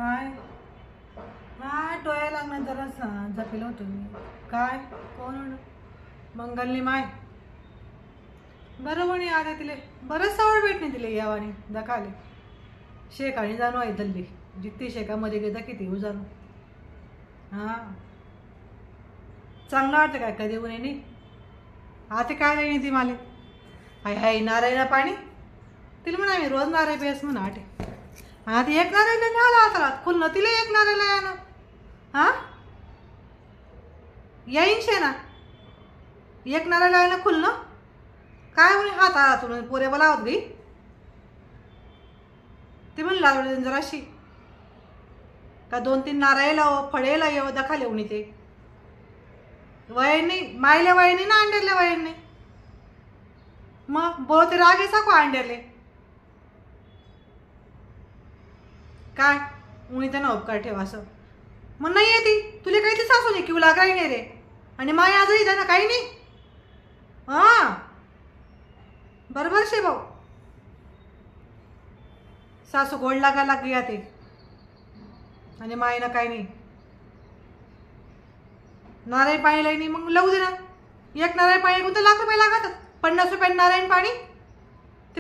काय माय डोळ्या लागणार जरा जपेल होतो मी. काय कोण मंगलनी माय बरं म्हणे आता तिले बरंच सवड भेटणे दिले यावाने दखाले शेकाने जाणू आहे दल्ली जित्ती शेकामध्ये गेदा किती हो जाणू. हां चांगलं वाटतं काय कधी ऊन नाही आता काय नाही ती माले हाय हाय नारायणा पाणी तिला म्हणा आम्ही रोज नाराय बेस म्हणा आटे आता एक नारायला नाही आला आता खुलणं तिला एक नारायला या ना. हां येईन शे ना एक नारायला आहे ना खुलणं काय म्हणे हात आला तुला पोऱ्या बोलावत गई ते म्हणून लागले जराशी का 2-3 नारायला फळेला येव दखाले उणी ते वयनी मायल्या वयनी ना अंडेरल्या वयनी मग बोलते रागे साको अंडेरले काय उणी त्यांना उपकार ठेवा असं मग नाही येते तुला काही ते सासू नाही किंवा लागाय नाही रे आणि माय आजही त्यांना काही नाही. हां बरोबर शे भाऊ सासू गोड लागा लागली ते आणि मायनं काही नाही नारायण पाणी लई नाही मग लावू दे ना एक नारायण पाणी कोणतं लाख रुपये लागतात 50 रुपये नारायण पाणी